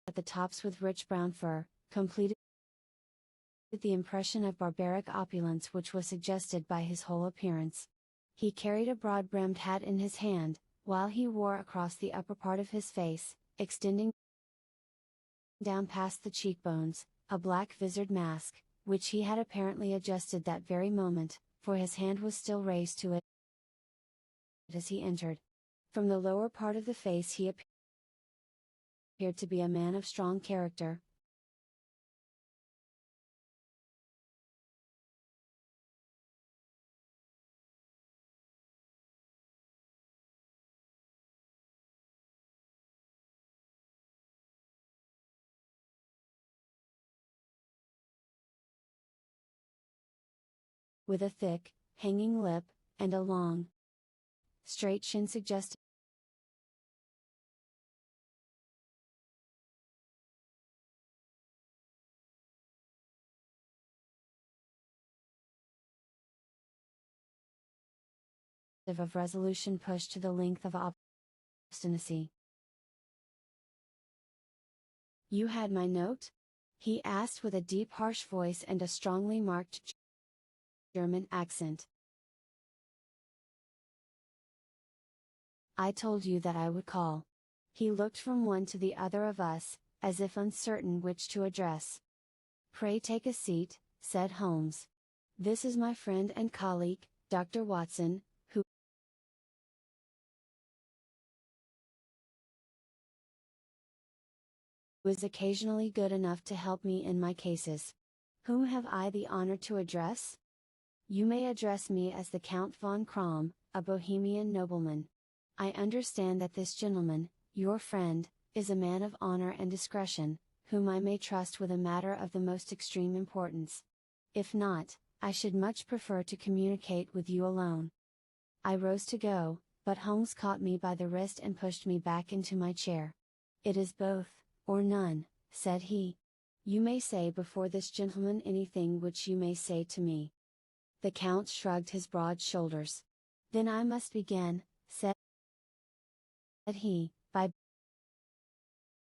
at the tops with rich brown fur, completed the impression of barbaric opulence which was suggested by his whole appearance. He carried a broad-brimmed hat in his hand, while he wore across the upper part of his face, extending down past the cheekbones, a black visored mask, which he had apparently adjusted that very moment, for his hand was still raised to it as he entered. From the lower part of the face he appeared to be a man of strong character, with a thick, hanging lip, and a long, straight chin suggesting of resolution pushed to the length of obstinacy. "You had my note?" he asked with a deep harsh voice and a strongly marked German accent. "I told you that I would call." He looked from one to the other of us, as if uncertain which to address. "Pray take a seat," said Holmes. "This is my friend and colleague, Dr. Watson, who is occasionally good enough to help me in my cases. Whom have I the honor to address?" "You may address me as the Count von Kramm, a Bohemian nobleman. I understand that this gentleman, your friend, is a man of honor and discretion, whom I may trust with a matter of the most extreme importance. If not, I should much prefer to communicate with you alone." I rose to go, but Holmes caught me by the wrist and pushed me back into my chair. "It is both, or none," said he. "You may say before this gentleman anything which you may say to me." The Count shrugged his broad shoulders. "Then I must begin," said he, "by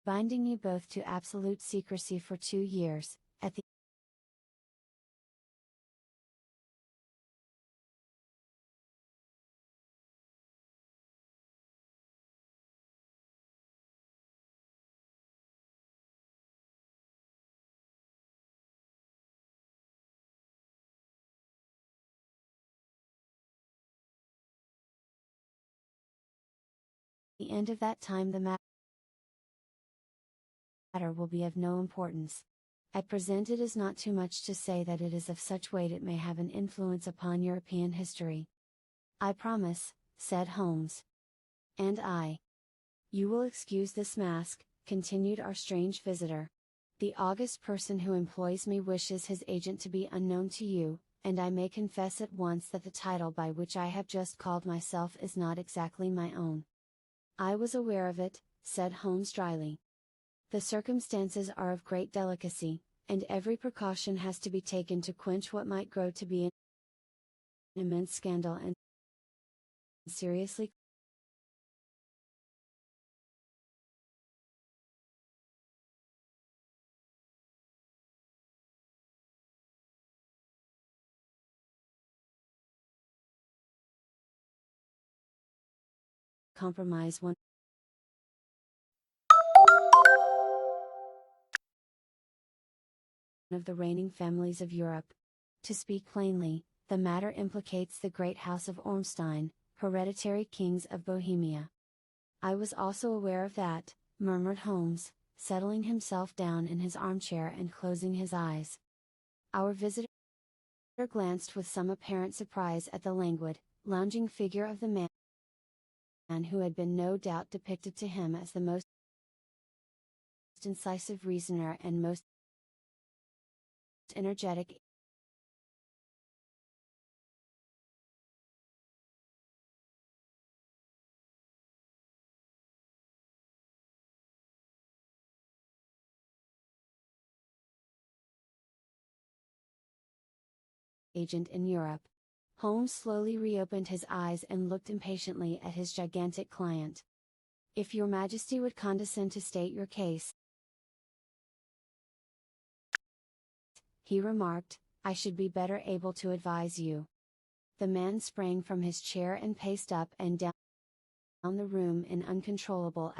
binding you both to absolute secrecy for 2 years, at the end of that time the matter will be of no importance. At present it is not too much to say that it is of such weight it may have an influence upon European history." "I promise," said Holmes. "And I. You will excuse this mask," continued our strange visitor. "The august person who employs me wishes his agent to be unknown to you, and I may confess at once that the title by which I have just called myself is not exactly my own." "I was aware of it," said Holmes dryly. "The circumstances are of great delicacy, and every precaution has to be taken to quench what might grow to be an immense scandal and seriously compromise one of the reigning families of Europe. To speak plainly, the matter implicates the great house of Ormstein, hereditary kings of Bohemia." "I was also aware of that," murmured Holmes, settling himself down in his armchair and closing his eyes. Our visitor glanced with some apparent surprise at the languid, lounging figure of the man who had been no doubt depicted to him as the most incisive reasoner and most energetic agent in Europe. Holmes slowly reopened his eyes and looked impatiently at his gigantic client. "If your Majesty would condescend to state your case," he remarked, "I should be better able to advise you." The man sprang from his chair and paced up and down the room in uncontrollable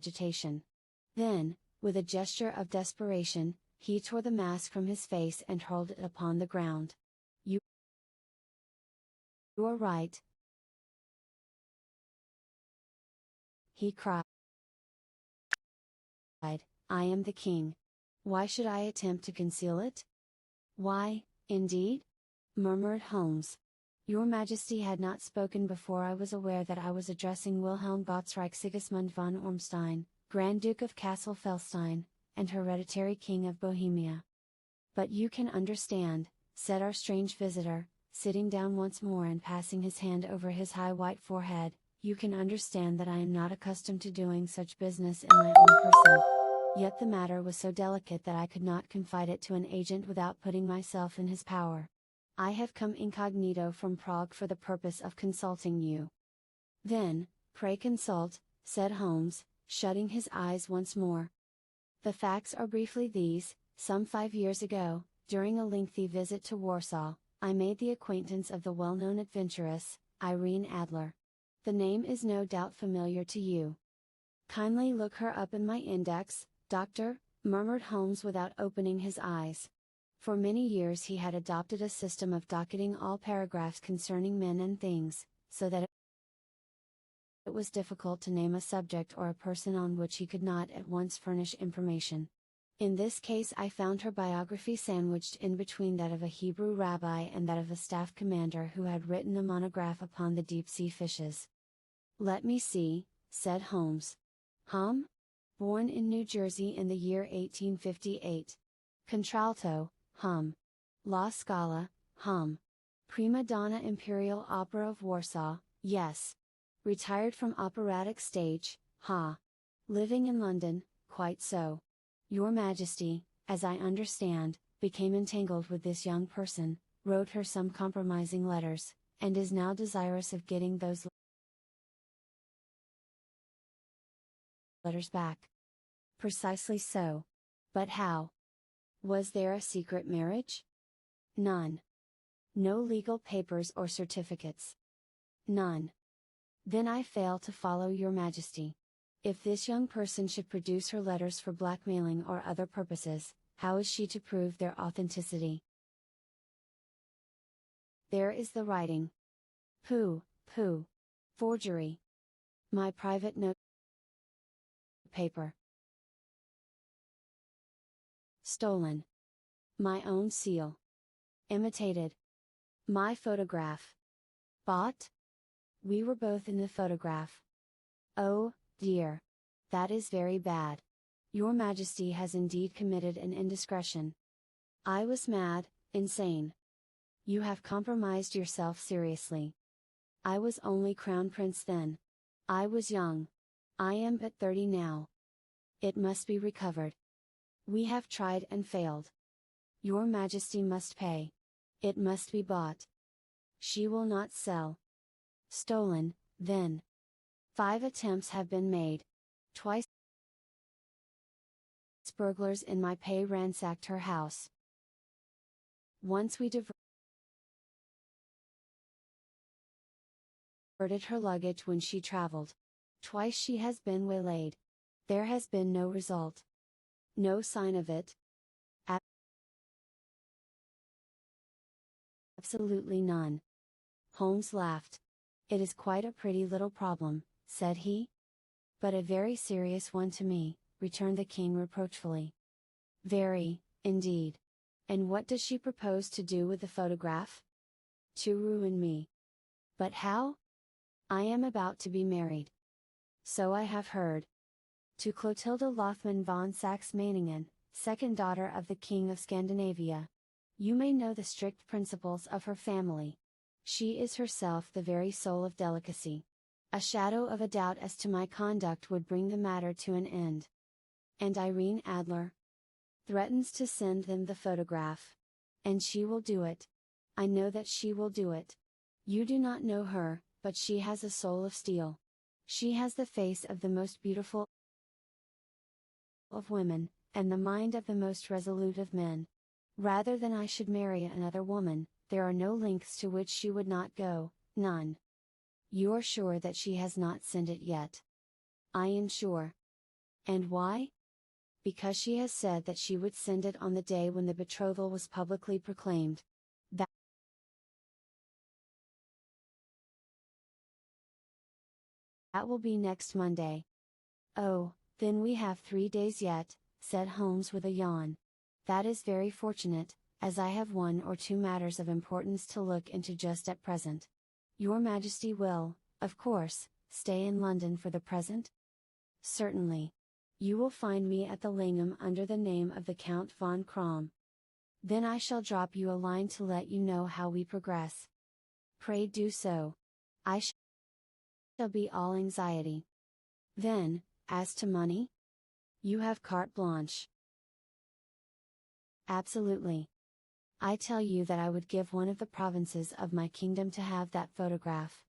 agitation. Then, with a gesture of desperation, he tore the mask from his face and hurled it upon the ground. You are right," he cried. "I am the king. Why should I attempt to conceal it?" "Why, indeed?" murmured Holmes. "Your Majesty had not spoken before I was aware that I was addressing Wilhelm Gottsreich Sigismund von Ormstein, Grand Duke of Kassel-Felstein, and hereditary King of Bohemia." "But you can understand," said our strange visitor, sitting down once more and passing his hand over his high white forehead, "you can understand that I am not accustomed to doing such business in my own person. Yet the matter was so delicate that I could not confide it to an agent without putting myself in his power. I have come incognito from Prague for the purpose of consulting you." "Then, pray consult," said Holmes, shutting his eyes once more. "The facts are briefly these: some 5 years ago, during a lengthy visit to Warsaw, I made the acquaintance of the well-known adventuress, Irene Adler. The name is no doubt familiar to you." "Kindly look her up in my index, Doctor," murmured Holmes without opening his eyes. For many years he had adopted a system of docketing all paragraphs concerning men and things, so that it was difficult to name a subject or a person on which he could not at once furnish information. In this case I found her biography sandwiched in between that of a Hebrew rabbi and that of a staff commander who had written a monograph upon the deep-sea fishes. "Let me see," said Holmes. Born in New Jersey in the year 1858. Contralto, La Scala, Prima donna Imperial Opera of Warsaw, yes. Retired from operatic stage, Living in London, quite so. Your Majesty, as I understand, became entangled with this young person, wrote her some compromising letters, and is now desirous of getting those letters back." "Precisely so. But how? Was there a secret marriage?" "None. No legal papers or certificates?" "None." "Then I fail to follow your Majesty. If this young person should produce her letters for blackmailing or other purposes, how is she to prove their authenticity?" "There is the writing." "Pooh, pooh! Forgery. My private note paper. Stolen. My own seal. Imitated. My photograph. Bought? We were both in the photograph. Oh, dear! That is very bad. Your Majesty has indeed committed an indiscretion." "I was mad, insane. You have compromised yourself seriously. I was only Crown Prince then. I was young. I am but 30 now. It must be recovered. We have tried and failed. Your Majesty must pay. It must be bought. She will not sell." "Stolen, then." 5 attempts have been made. Twice burglars in my pay ransacked her house. Once we diverted her luggage when she traveled. Twice she has been waylaid. There has been no result. No sign of it. Absolutely none. Holmes laughed. "It is quite a pretty little problem," said he. "But a very serious one to me," returned the king reproachfully. "Very, indeed. And what does she propose to do with the photograph?" "To ruin me." "But how?" "I am about to be married." "So I have heard. To Clotilda Lothman von Saxe-Meiningen, second daughter of the King of Scandinavia. You may know the strict principles of her family. She is herself the very soul of delicacy. A shadow of a doubt as to my conduct would bring the matter to an end." "And Irene Adler?" "Threatens to send them the photograph. And she will do it. I know that she will do it. You do not know her, but she has a soul of steel. She has the face of the most beautiful of women, and the mind of the most resolute of men. Rather than I should marry another woman, there are no lengths to which she would not go, none. You are sure that she has not sent it yet? I am sure. And why? Because she has said that she would send it on the day when the betrothal was publicly proclaimed. That will be next Monday. Oh, then we have 3 days yet, said Holmes with a yawn. That is very fortunate, as I have 1 or 2 matters of importance to look into just at present. Your Majesty will, of course, stay in London for the present? Certainly. You will find me at the Langham under the name of the Count von Kramm. Then I shall drop you a line to let you know how we progress. Pray do so. I shall be all anxiety. Then, as to money? You have carte blanche. Absolutely. I tell you that I would give one of the provinces of my kingdom to have that photograph.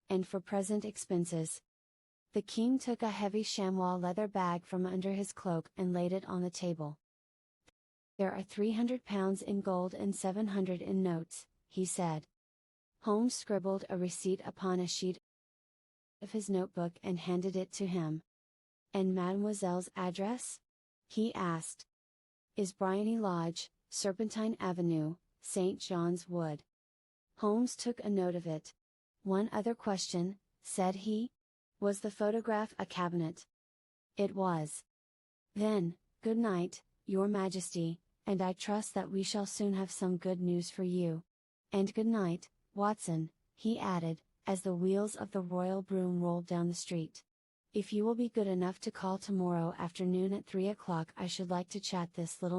And for present expenses. The king took a heavy chamois leather bag from under his cloak and laid it on the table. There are £300 in gold and 700 in notes, he said. Holmes scribbled a receipt upon a sheet of his notebook and handed it to him. And Mademoiselle's address? He asked. Is Briony Lodge, Serpentine Avenue, St. John's Wood. Holmes took a note of it. One other question, said he. Was the photograph a cabinet? It was. Then, good night, Your Majesty, and I trust that we shall soon have some good news for you. And good night, Watson, he added, as the wheels of the royal brougham rolled down the street. If you will be good enough to call tomorrow afternoon at 3 o'clock, I should like to chat this little